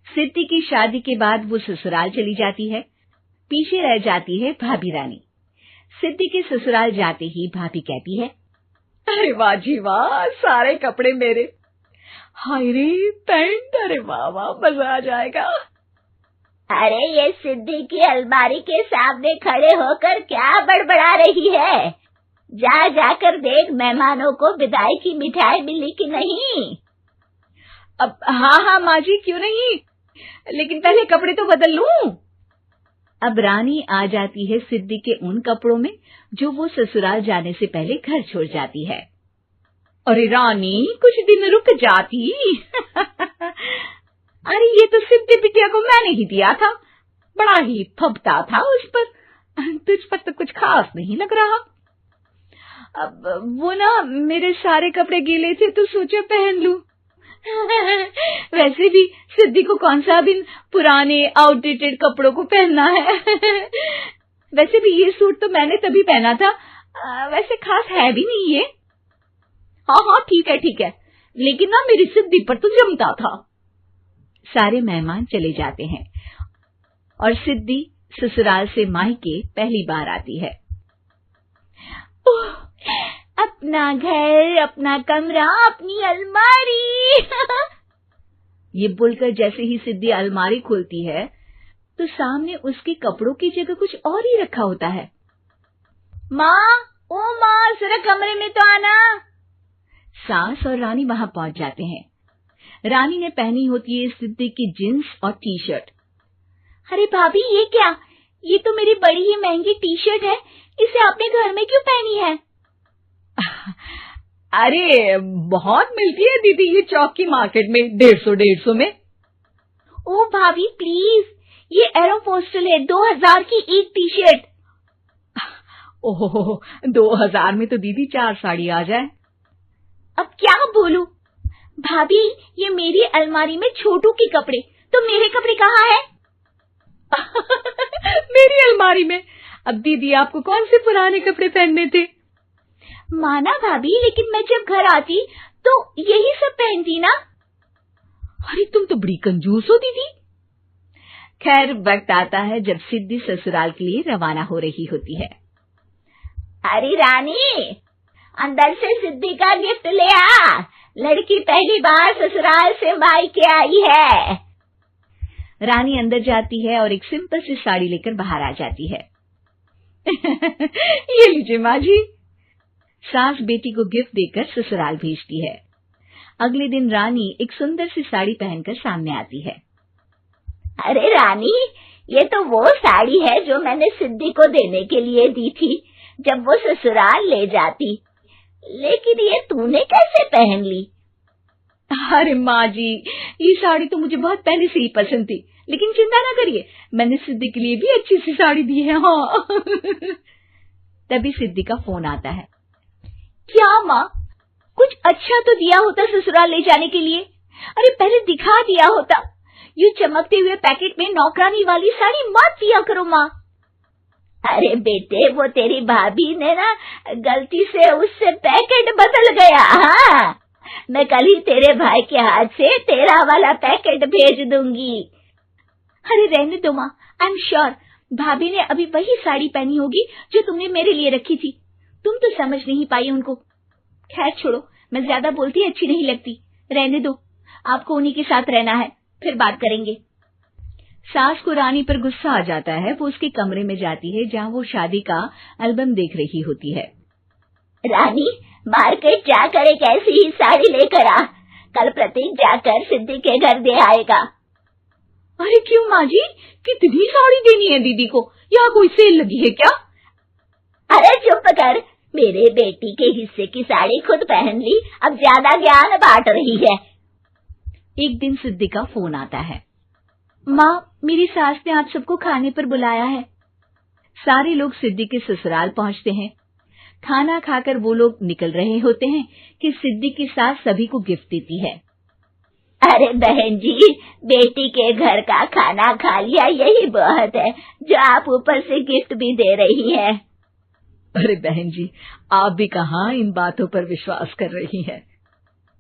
सिद्धि की शादी के बाद वो ससुराल चली जाती है। पीछे रह जाती है भाभी रानी। सिद्धि के ससुराल जाते ही भाभी कहती है, अरे वाह जी वाह, सारे कपड़े मेरे। हाय रे पैंट, अरे वाह वाह, मजा आ जाएगा। अरे ये सिद्धि की अलमारी के सामने खड़े होकर क्या बड़बड़ा रही है? जाकर देख मेहमानों को विदाई की मिठाई मिली कि नहीं। अब हाँ माँ जी, क्यों नहीं, लेकिन पहले कपड़े तो बदल लूं। अब रानी आ जाती है सिद्धि के उन कपड़ों में जो वो ससुराल जाने से पहले घर छोड़ जाती है। अरे रानी, कुछ दिन रुक जाती। अरे ये तो सिद्धि बिटिया को मैंने ही दिया था, बड़ा ही फबता था उस पर, तुझ पर तो कुछ खास नहीं लग रहा। अब वो ना मेरे सारे कपड़े गीले थे तो सोचा पहन लूं। वैसे भी सिद्धि को कौन सा भी पुराने आउटडेटेड कपड़ों को पहनना है। वैसे भी ये सूट तो मैंने तभी पहना था, वैसे खास है भी नहीं ये। हाँ ठीक है, लेकिन ना मेरी सिद्धि पर तो जमता था। सारे मेहमान चले जाते हैं और सिद्धि ससुराल से मायके पहली बार आती है। अपना घर, अपना कमरा, अपनी अलमारी। ये बोलकर जैसे ही सिद्धि अलमारी खोलती है तो सामने उसके कपड़ों की जगह कुछ और ही रखा होता है। माँ, जरा कमरे में तो आना। सास और रानी वहां पहुंच जाते हैं। रानी ने पहनी होती है सिद्धि की जींस और टी शर्ट। अरे भाभी, ये क्या? ये तो मेरी बड़ी ही महंगी टी शर्ट है, इसे आपने घर में क्यों पहनी है? अरे बहुत मिलती है दीदी ये चौक की मार्केट में, 150 में। ओ भाभी प्लीज, ये एरोपोस्टल है, 2000 की एक टी शर्ट। ओहो, 2000 में तो दीदी 4 साड़ी आ जाए। अब क्या बोलूं? भाभी, ये मेरी अलमारी में छोटू के कपड़े, तो मेरे कपड़े कहाँ हैं? मेरी अलमारी में? अब दीदी आपको कौन से पुराने कपड़े पहनने थे? माना भाभी, लेकिन मैं जब घर आती तो यही सब पहनती ना। अरे तुम तो बड़ी कंजूस हो दीदी। खैर, वक्त आता है जब सिद्धि ससुराल के लिए रवाना हो रही होती है। अरे रानी, अंदर से सिद्धि का गिफ्ट ले आ, लड़की पहली बार ससुराल से मायके आई है। रानी अंदर जाती है और एक सिंपल सी साड़ी लेकर बाहर आ जाती है। ये लीजिए माँ जी। सास बेटी को गिफ्ट देकर ससुराल भेजती है। अगले दिन रानी एक सुंदर सी साड़ी पहनकर सामने आती है। अरे रानी, ये तो वो साड़ी है जो मैंने सिद्धि को देने के लिए दी थी जब वो ससुराल ले जाती, लेकिन ये तूने कैसे पहन ली? अरे माँ जी, ये साड़ी तो मुझे बहुत पहले से ही पसंद थी, लेकिन चिंता ना करिए, मैंने सिद्धि के लिए भी अच्छी सी साड़ी दी है। हाँ। तभी सिद्धि का फोन आता है। क्या माँ, कुछ अच्छा तो दिया होता ससुराल ले जाने के लिए। अरे पहले दिखा दिया होता। यूं चमकते हुए पैकेट में नौकरानी वाली साड़ी मत दिया करो माँ। अरे बेटे, वो तेरी भाभी ने ना गलती से उससे पैकेट बदल गया। हाँ, मैं कल ही तेरे भाई के हाथ से तेरा वाला पैकेट भेज दूंगी। अरे रहने दो माँ, आई एम श्योर भाभी ने अभी वही साड़ी पहनी होगी जो तुमने मेरे लिए रखी थी। तुम तो समझ नहीं पाई उनको। खैर छोड़ो, मैं ज्यादा बोलती अच्छी नहीं लगती, रहने दो, आपको उन्हीं के साथ रहना है, फिर बात करेंगे। सास को रानी पर गुस्सा आ जाता है। वो उसके कमरे में जाती है जहाँ वो शादी का एल्बम देख रही होती है। रानी, मार्केट जाकर एक ऐसी ही साड़ी लेकर आ, कल प्रतीक जाकर सिद्धि के घर दे आएगा। अरे क्यों माँ जी, कितनी साड़ी देनी है दीदी को? यहाँ कोई सेल लगी है क्या? अरे चुप कर, मेरे बेटी के हिस्से की साड़ी खुद पहन ली, अब ज्यादा ज्ञान बांट रही है। एक दिन सिद्धि का फोन आता है। माँ, मेरी सास ने आप सबको खाने पर बुलाया है। सारे लोग सिद्धि के ससुराल पहुंचते हैं। खाना खाकर वो लोग निकल रहे होते हैं कि सिद्धि की सास सभी को गिफ्ट देती है। अरे बहन जी, बेटी के घर का खाना खा लिया, यही बहुत है जो आप ऊपर से गिफ्ट भी दे रही है। अरे बहन जी, आप भी कहाँ इन बातों पर विश्वास कर रही हैं।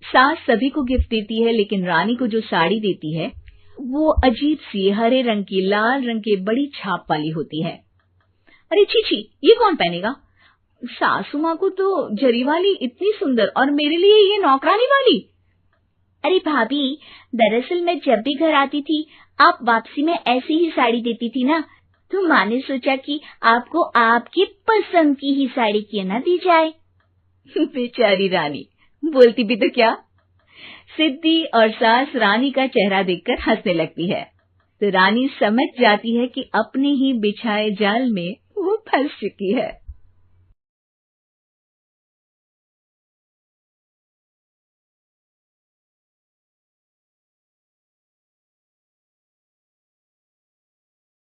सास सभी को गिफ्ट देती है, लेकिन रानी को जो साड़ी देती है वो अजीब सी हरे रंग की लाल रंग के बड़ी छाप वाली होती है। अरे छी, ये कौन पहनेगा? सासू माँ को तो जरी वाली इतनी सुंदर, और मेरे लिए ये नौकरानी वाली। अरे भाभी, दरअसल मैं जब भी घर आती थी आप वापसी में ऐसी ही साड़ी देती थी ना, तो माँ ने सोचा कि आपको आपकी पसंद की ही साड़ी क्यों ना दी जाए। बेचारी रानी, बोलती भी तो क्या। सिद्धि और सास रानी का चेहरा देखकर हंसने लगती है, तो रानी समझ जाती है कि अपने ही बिछाए जाल में वो फंस चुकी है।